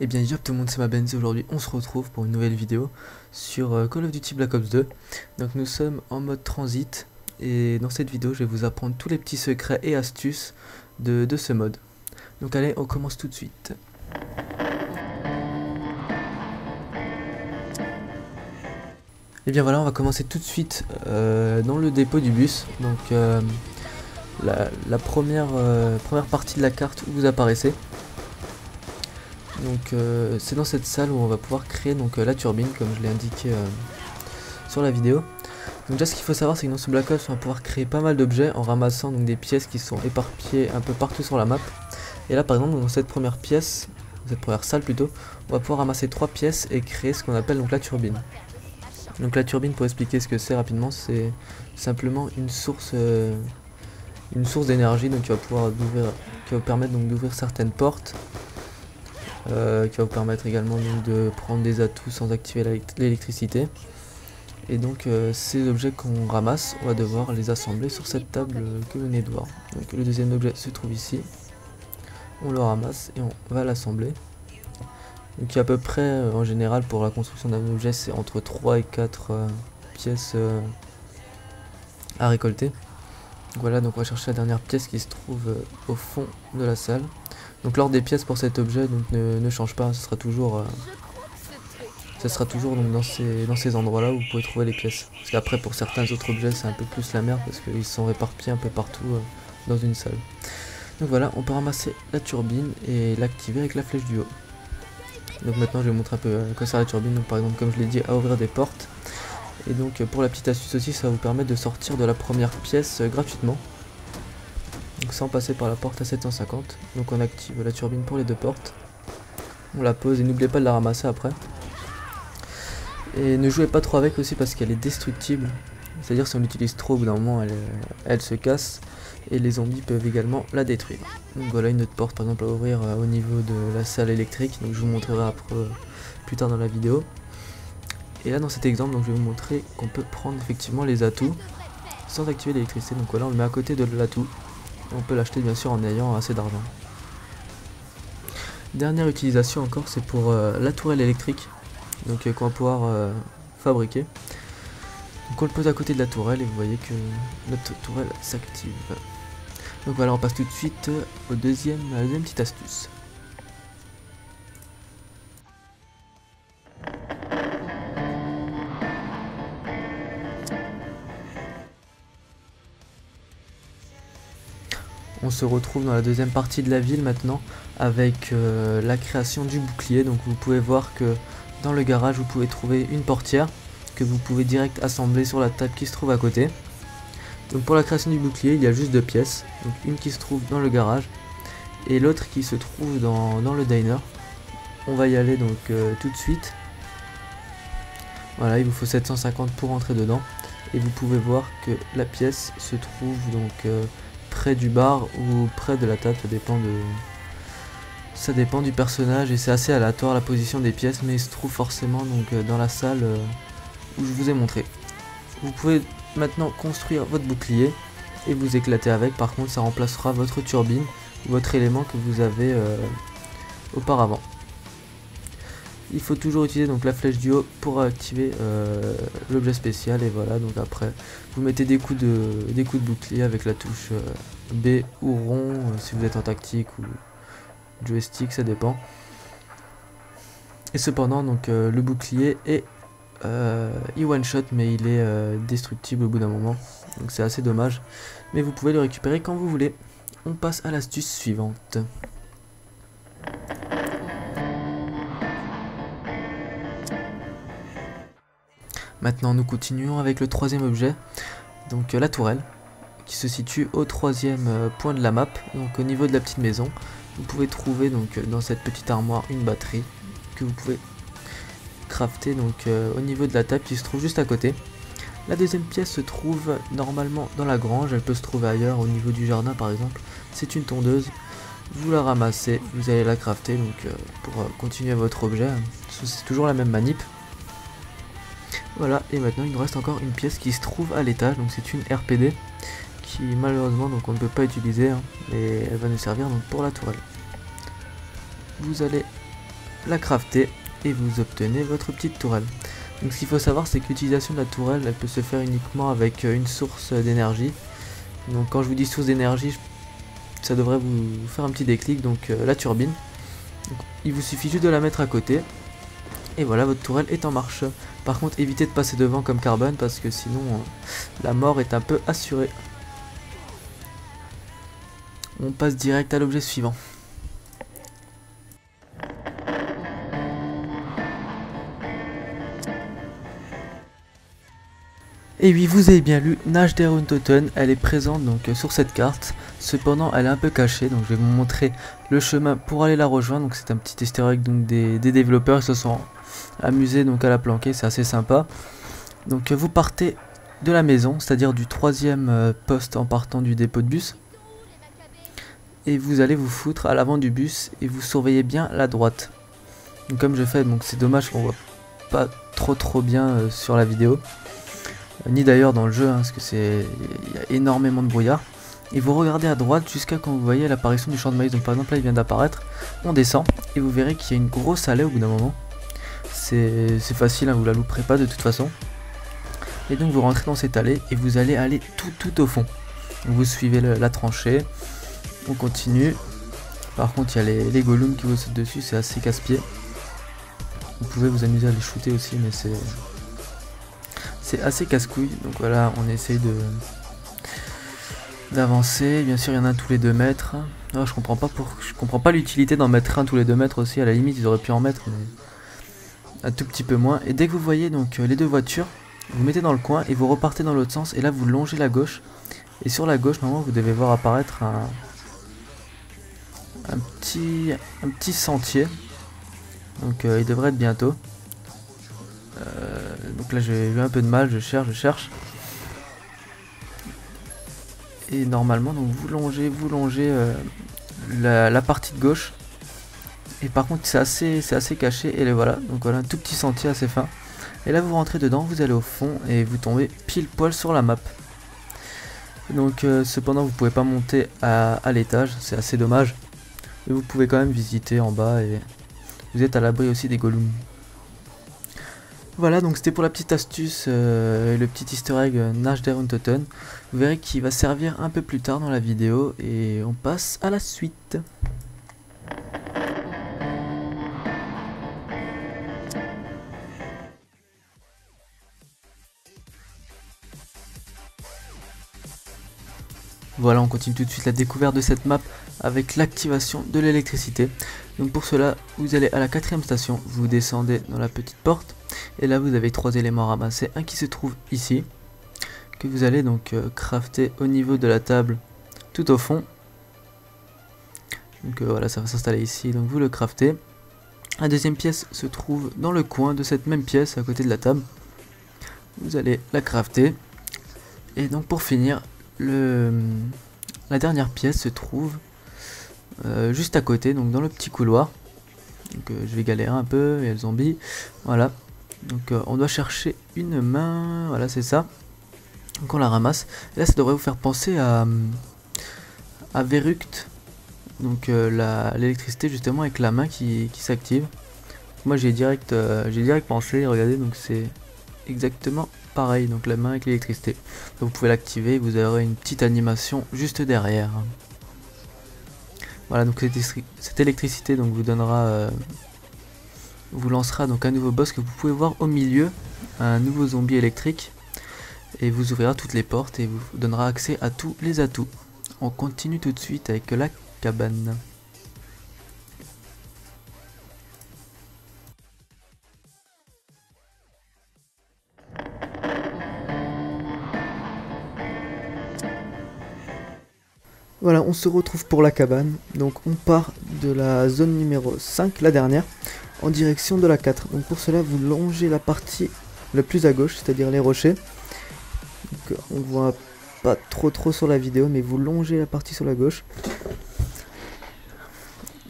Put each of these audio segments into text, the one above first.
Eh bien yo tout le monde, c'est Benz et aujourd'hui on se retrouve pour une nouvelle vidéo sur Call of Duty Black Ops 2. Donc nous sommes en mode transit et dans cette vidéo je vais vous apprendre tous les petits secrets et astuces de ce mode. Donc allez, on commence tout de suite. Et bien voilà, on va commencer tout de suite dans le dépôt du bus. Donc la première partie de la carte où vous apparaissez. Donc c'est dans cette salle où on va pouvoir créer donc la turbine comme je l'ai indiqué sur la vidéo. Donc déjà ce qu'il faut savoir, c'est que dans ce Black Ops on va pouvoir créer pas mal d'objets en ramassant donc des pièces qui sont éparpillées un peu partout sur la map. Et là par exemple dans cette première pièce, cette première salle plutôt, on va pouvoir ramasser 3 pièces et créer ce qu'on appelle donc la turbine. Donc la turbine, pour expliquer ce que c'est rapidement, c'est simplement une source d'énergie donc qui va vous permettre donc d'ouvrir certaines portes. Qui va vous permettre également donc de prendre des atouts sans activer l'électricité. Et donc ces objets qu'on ramasse, on va devoir les assembler sur cette table que vous venez de voir. Donc le deuxième objet se trouve ici, on le ramasse et on va l'assembler. Donc à peu près en général pour la construction d'un objet c'est entre 3 et 4 pièces à récolter. Donc voilà, donc on va chercher la dernière pièce qui se trouve au fond de la salle. Donc l'ordre des pièces pour cet objet donc, ne change pas, ce sera toujours donc dans ces endroits là où vous pouvez trouver les pièces. Parce qu'après pour certains autres objets c'est un peu plus la merde parce qu'ils sont réparpillés un peu partout dans une salle. Donc voilà, on peut ramasser la turbine et l'activer avec la flèche du haut. Donc maintenant je vais vous montrer un peu à quoi sert la turbine. Donc par exemple comme je l'ai dit, à ouvrir des portes. Et donc pour la petite astuce aussi, ça va vous permettre de sortir de la première pièce gratuitement. Donc sans passer par la porte à 750. Donc on active la turbine pour les deux portes. On la pose et n'oubliez pas de la ramasser après. Et ne jouez pas trop avec aussi parce qu'elle est destructible. C'est-à-dire si on l'utilise trop, au bout d'un moment elle se casse. Et les zombies peuvent également la détruire. Donc voilà une autre porte par exemple à ouvrir au niveau de la salle électrique. Donc je vous montrerai après, plus tard dans la vidéo. Et là dans cet exemple donc je vais vous montrer qu'on peut prendre effectivement les atouts sans activer l'électricité. Donc voilà, on le met à côté de l'atout. On peut l'acheter bien sûr en ayant assez d'argent. Dernière utilisation encore, c'est pour la tourelle électrique, donc qu'on va pouvoir fabriquer. Donc on le pose à côté de la tourelle et vous voyez que notre tourelle s'active. Donc voilà, on passe tout de suite à la deuxième petite astuce. On se retrouve dans la deuxième partie de la ville maintenant avec la création du bouclier. Donc vous pouvez voir que dans le garage vous pouvez trouver une portière que vous pouvez direct assembler sur la table qui se trouve à côté. Donc pour la création du bouclier il y a juste 2 pièces. Donc une qui se trouve dans le garage et l'autre qui se trouve dans le diner. On va y aller donc tout de suite. Voilà, il vous faut 750 pour entrer dedans. Et vous pouvez voir que la pièce se trouve donc près du bar ou près de la table, ça dépend du personnage et c'est assez aléatoire la position des pièces, mais il se trouve forcément donc dans la salle où je vous ai montré. Vous pouvez maintenant construire votre bouclier et vous éclater avec. Par contre ça remplacera votre turbine ou votre élément que vous avez auparavant. Il faut toujours utiliser donc la flèche du haut pour activer l'objet spécial. Et voilà, donc après vous mettez des coups de bouclier avec la touche B ou rond si vous êtes en tactique ou joystick, ça dépend. Et cependant donc le bouclier est il one shot mais il est destructible au bout d'un moment, donc c'est assez dommage, mais vous pouvez le récupérer quand vous voulez. On passe à l'astuce suivante. Maintenant nous continuons avec le troisième objet, donc la tourelle, qui se situe au troisième point de la map, donc au niveau de la petite maison. Vous pouvez trouver donc dans cette petite armoire une batterie que vous pouvez crafter donc au niveau de la table qui se trouve juste à côté. La deuxième pièce se trouve normalement dans la grange, elle peut se trouver ailleurs au niveau du jardin par exemple. C'est une tondeuse, vous la ramassez, vous allez la crafter donc pour continuer votre objet. C'est toujours la même manip. Voilà, et maintenant il nous reste encore une pièce qui se trouve à l'étage, donc c'est une RPD qui malheureusement donc on ne peut pas utiliser, mais elle va nous servir donc pour la tourelle. Vous allez la crafter et vous obtenez votre petite tourelle. Donc ce qu'il faut savoir, c'est que l'utilisation de la tourelle, elle peut se faire uniquement avec une source d'énergie. Donc quand je vous dis source d'énergie, ça devrait vous faire un petit déclic, donc la turbine. Donc, il vous suffit juste de la mettre à côté. Et voilà, votre tourelle est en marche. Par contre, évitez de passer devant comme Carbone parce que sinon la mort est un peu assurée. On passe direct à l'objet suivant. Et oui, vous avez bien lu, Nage der Untoten, elle est présente donc sur cette carte. Cependant, elle est un peu cachée, donc je vais vous montrer le chemin pour aller la rejoindre. Donc c'est un petit easter egg donc des développeurs qui se sont amusés donc à la planquer, c'est assez sympa. Donc vous partez de la maison, c'est-à-dire du 3e poste en partant du dépôt de bus. Et vous allez vous foutre à l'avant du bus et vous surveillez bien la droite. Donc comme je fais, donc c'est dommage qu'on voit pas trop bien sur la vidéo. Ni d'ailleurs dans le jeu, hein, parce que il y a énormément de brouillard. Et vous regardez à droite jusqu'à quand vous voyez l'apparition du champ de maïs. Donc par exemple là il vient d'apparaître, on descend et vous verrez qu'il y a une grosse allée au bout d'un moment. C'est facile, hein, vous la louperez pas de toute façon. Et donc vous rentrez dans cette allée et vous allez aller tout au fond. Donc, vous suivez la tranchée, on continue. Par contre il y a les golems qui vous sautent dessus, c'est assez casse-pied. Vous pouvez vous amuser à les shooter aussi, mais c'est assez casse-couille. Donc voilà, on essaye d'avancer. Bien sûr il y en a un tous les 2 mètres. Non, je comprends pas l'utilité d'en mettre un tous les 2 mètres aussi. À la limite ils auraient pu en mettre, mais un tout petit peu moins. Et dès que vous voyez donc les 2 voitures, vous mettez dans le coin et vous repartez dans l'autre sens. Et là vous longez la gauche. Et sur la gauche normalement vous devez voir apparaître un petit sentier. Donc il devrait être bientôt. Donc là j'ai eu un peu de mal, je cherche. Et normalement donc vous longez la partie de gauche. Et par contre c'est assez caché. Et les voilà, donc voilà un tout petit sentier assez fin. Et là vous rentrez dedans, vous allez au fond et vous tombez pile poil sur la map. Donc cependant vous pouvez pas monter à l'étage, c'est assez dommage. Et vous pouvez quand même visiter en bas et vous êtes à l'abri aussi des golems. Voilà, donc c'était pour la petite astuce, le petit easter egg Nage der Untoten. Vous verrez qu'il va servir un peu plus tard dans la vidéo et on passe à la suite. Voilà, on continue tout de suite la découverte de cette map avec l'activation de l'électricité. Donc pour cela, vous allez à la 4e station, vous descendez dans la petite porte. Et là vous avez 3 éléments à ramasser, un qui se trouve ici, que vous allez donc crafter au niveau de la table tout au fond. Donc voilà, ça va s'installer ici, donc vous le craftez. La deuxième pièce se trouve dans le coin de cette même pièce à côté de la table. Vous allez la crafter. Et donc pour finir, la dernière pièce se trouve juste à côté, donc dans le petit couloir. Donc je vais galérer un peu, il y a le zombie, voilà. Donc on doit chercher une main, voilà c'est ça. Donc on la ramasse. Et là ça devrait vous faire penser à Verruct. Donc l'électricité justement avec la main qui s'active. Moi j'ai direct pensé, regardez, donc c'est exactement pareil, donc la main avec l'électricité. Vous pouvez l'activer, vous aurez une petite animation juste derrière. Voilà, donc cette électricité donc vous donnera vous lancera donc un nouveau boss que vous pouvez voir au milieu, un nouveau zombie électrique, et vous ouvrira toutes les portes et vous donnera accès à tous les atouts. On continue tout de suite avec la cabane. Voilà, on se retrouve pour la cabane. Donc on part de la zone numéro 5, la dernière, en direction de la 4. Donc pour cela, vous longez la partie la plus à gauche, c'est-à-dire les rochers. Donc, on voit pas trop sur la vidéo, mais vous longez la partie sur la gauche.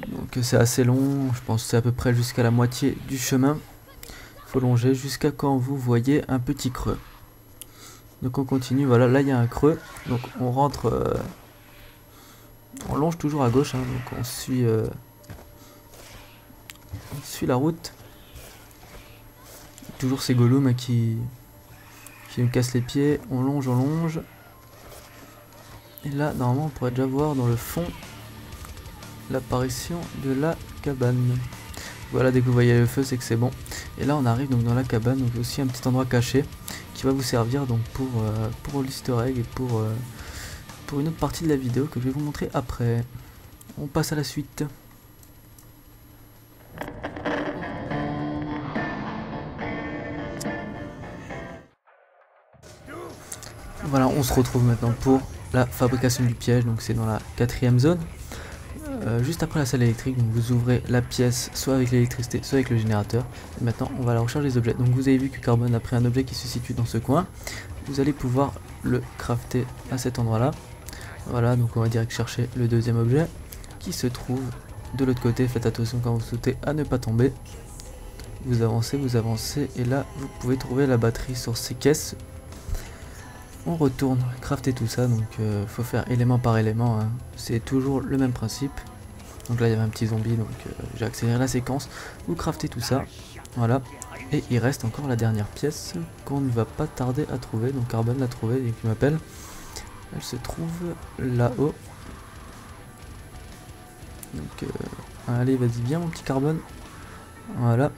Donc c'est assez long, je pense que c'est à peu près jusqu'à la moitié du chemin. Il faut longer jusqu'à quand vous voyez un petit creux. Donc on continue, voilà, là il y a un creux. Donc on rentre... on longe toujours à gauche, hein, donc on suit On suit la route. Toujours ces golems hein, qui nous cassent les pieds. On longe. Et là, normalement, on pourrait déjà voir dans le fond l'apparition de la cabane. Voilà, dès que vous voyez le feu, c'est que c'est bon. Et là, on arrive donc dans la cabane, donc aussi un petit endroit caché qui va vous servir donc pour l'easter egg et pour une autre partie de la vidéo que je vais vous montrer après. On passe à la suite. Voilà, on se retrouve maintenant pour la fabrication du piège, donc c'est dans la 4e zone. Juste après la salle électrique, donc vous ouvrez la pièce soit avec l'électricité, soit avec le générateur. Et maintenant, on va à la recherche des objets. Donc vous avez vu que Carbone a pris un objet qui se situe dans ce coin. Vous allez pouvoir le crafter à cet endroit-là. Voilà, donc on va direct chercher le deuxième objet qui se trouve de l'autre côté. Faites attention quand vous sautez à ne pas tomber. Vous avancez, et là, vous pouvez trouver la batterie sur ces caisses. On retourne crafter tout ça, donc faut faire élément par élément, hein. C'est toujours le même principe. Donc là il y avait un petit zombie, donc j'ai accéléré la séquence. Vous craftez tout ça, voilà. Et il reste encore la dernière pièce qu'on ne va pas tarder à trouver. Donc Carbone l'a trouvée et qui m'appelle. Elle se trouve là-haut. Donc allez, vas-y, viens mon petit Carbone. Voilà.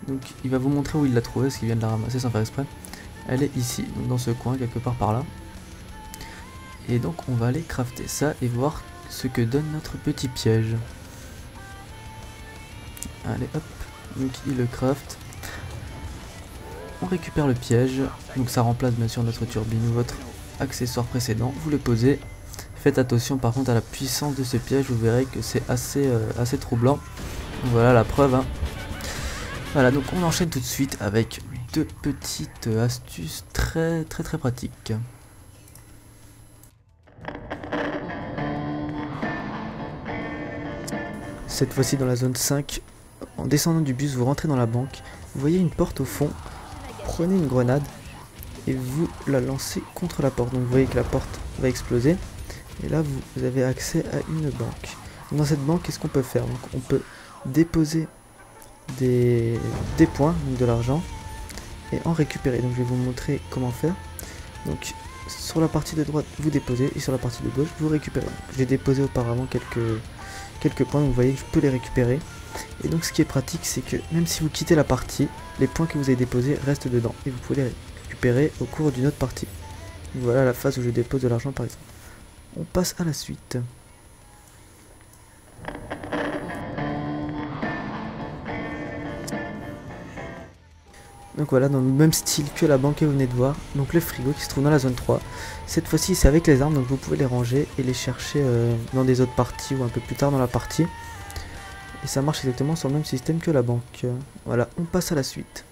Donc il va vous montrer où il l'a trouvée, parce qu'il vient de la ramasser sans faire exprès. Elle est ici, donc dans ce coin, quelque part par là. Et donc on va aller crafter ça et voir ce que donne notre petit piège. Allez hop, donc il le craft. On récupère le piège, donc ça remplace bien sûr notre turbine ou votre accessoire précédent. Vous le posez. Faites attention par contre à la puissance de ce piège, vous verrez que c'est assez troublant. Voilà la preuve, hein. Voilà, donc on enchaîne tout de suite avec deux petites astuces très pratiques. Cette fois-ci dans la zone 5, en descendant du bus, vous rentrez dans la banque, vous voyez une porte au fond, prenez une grenade et vous la lancez contre la porte. Donc vous voyez que la porte va exploser et là vous avez accès à une banque. Dans cette banque, qu'est-ce qu'on peut faire? Donc on peut déposer des points, donc de l'argent, et en récupérer. Donc je vais vous montrer comment faire. Donc sur la partie de droite vous déposez et sur la partie de gauche vous récupérez. J'ai déposé auparavant quelques points, donc vous voyez que je peux les récupérer. Et donc ce qui est pratique, c'est que même si vous quittez la partie, les points que vous avez déposés restent dedans et vous pouvez les récupérer au cours d'une autre partie. Donc voilà la phase où je dépose de l'argent par exemple. On passe à la suite. Donc voilà, dans le même style que la banque que vous venez de voir. Donc le frigo qui se trouve dans la zone 3. Cette fois-ci c'est avec les armes, donc vous pouvez les ranger et les chercher dans des autres parties ou un peu plus tard dans la partie. Et ça marche exactement sur le même système que la banque. Voilà, on passe à la suite.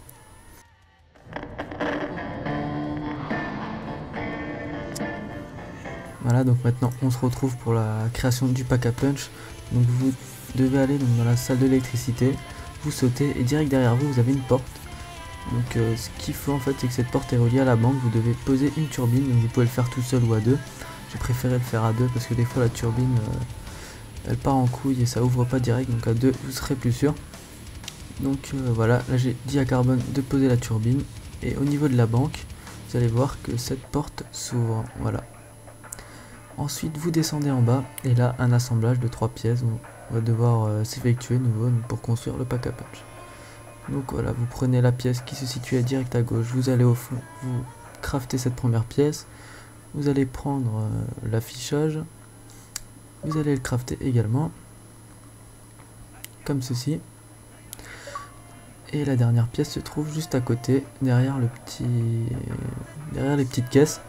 Voilà, donc maintenant on se retrouve pour la création du pack à punch. Donc vous devez aller donc, dans la salle de l'électricité, vous sautez et direct derrière vous, vous avez une porte. Donc ce qu'il faut en fait, c'est que cette porte est reliée à la banque. Vous devez poser une turbine, donc vous pouvez le faire tout seul ou à deux. J'ai préféré le faire à deux parce que des fois la turbine elle part en couille et ça ouvre pas direct, donc à deux vous serez plus sûr. Donc voilà, là j'ai dit à Carbone de poser la turbine et au niveau de la banque vous allez voir que cette porte s'ouvre. Voilà. Ensuite vous descendez en bas et là un assemblage de 3 pièces on va devoir s'effectuer nouveau pour construire le pack à punch. Donc voilà, vous prenez la pièce qui se situe direct à gauche, vous allez au fond, vous craftez cette première pièce, vous allez prendre l'affichage, vous allez le crafter également, comme ceci. Et la dernière pièce se trouve juste à côté, derrière les petites caisses.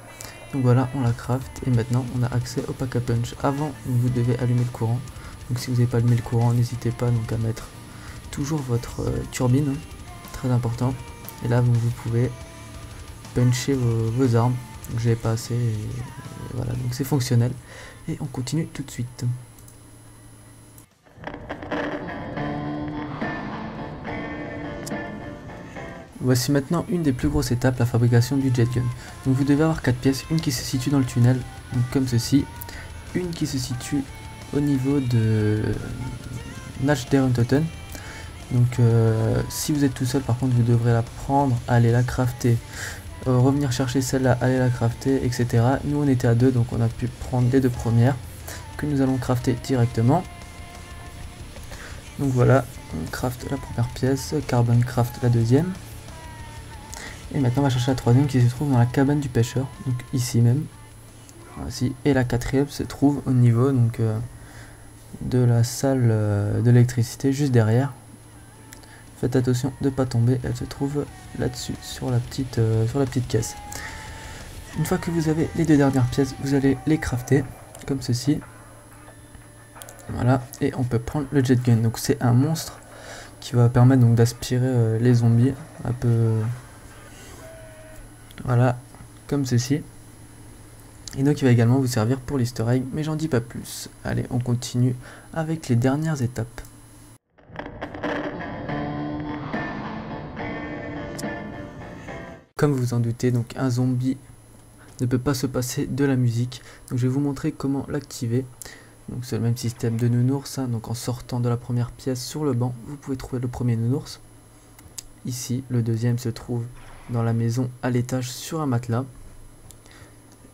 Donc voilà, on la craft et maintenant on a accès au pack à punch. Avant, vous devez allumer le courant. Donc si vous n'avez pas allumé le courant, n'hésitez pas donc à mettre toujours votre turbine, hein, très important. Et là vous pouvez puncher vos armes. Donc j'avais pas assez et voilà, donc c'est fonctionnel. Et on continue tout de suite. Voici maintenant une des plus grosses étapes, la fabrication du jet gun. Donc vous devez avoir 4 pièces, une qui se situe dans le tunnel, donc comme ceci, une qui se situe au niveau de Nach der Untoten, Donc si vous êtes tout seul, par contre, vous devrez la prendre, aller la crafter, revenir chercher celle-là, aller la crafter, etc. Nous on était à 2, donc on a pu prendre les 2 premières que nous allons crafter directement. Donc voilà, on craft la première pièce, Carbon craft la deuxième. Et maintenant on va chercher la troisième qui se trouve dans la cabane du pêcheur, donc ici même. Voici. Et la quatrième se trouve au niveau donc, de la salle de l'électricité, juste derrière. Faites attention de ne pas tomber, elle se trouve là-dessus, sur la petite caisse. Une fois que vous avez les 2 dernières pièces, vous allez les crafter, comme ceci. Voilà, et on peut prendre le jet gun. Donc c'est un monstre qui va permettre donc d'aspirer les zombies, un peu... Voilà, comme ceci. Et donc il va également vous servir pour l'easter egg, mais j'en dis pas plus. Allez, on continue avec les dernières étapes. Comme vous en doutez, donc un zombie ne peut pas se passer de la musique. Donc je vais vous montrer comment l'activer. Donc c'est le même système de nounours, hein. Donc en sortant de la première pièce sur le banc, vous pouvez trouver le premier nounours. Ici, le deuxième se trouve dans la maison à l'étage sur un matelas.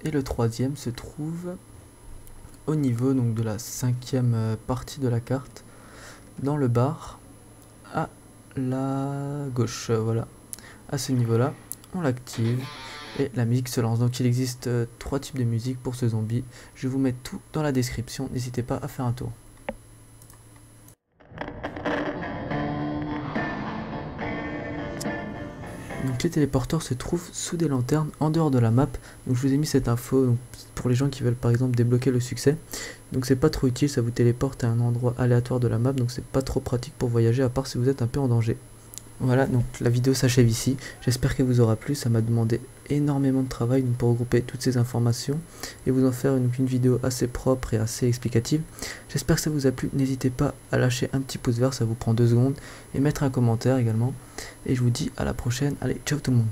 Et le troisième se trouve au niveau donc, de la 5e partie de la carte, dans le bar à la gauche. Voilà, à ce niveau-là, on l'active et la musique se lance. Donc il existe 3 types de musique pour ce zombie. Je vais vous mettre tout dans la description, n'hésitez pas à faire un tour. Donc les téléporteurs se trouvent sous des lanternes en dehors de la map. Donc je vous ai mis cette info donc, pour les gens qui veulent par exemple débloquer le succès. Donc c'est pas trop utile, ça vous téléporte à un endroit aléatoire de la map, donc c'est pas trop pratique pour voyager à part si vous êtes un peu en danger. Voilà, donc la vidéo s'achève ici. J'espère qu'elle vous aura plu, ça m'a demandé énormément de travail pour regrouper toutes ces informations et vous en faire une vidéo assez propre et assez explicative. J'espère que ça vous a plu, n'hésitez pas à lâcher un petit pouce vert, ça vous prend 2 secondes, et mettre un commentaire également. Et je vous dis à la prochaine, allez, ciao tout le monde.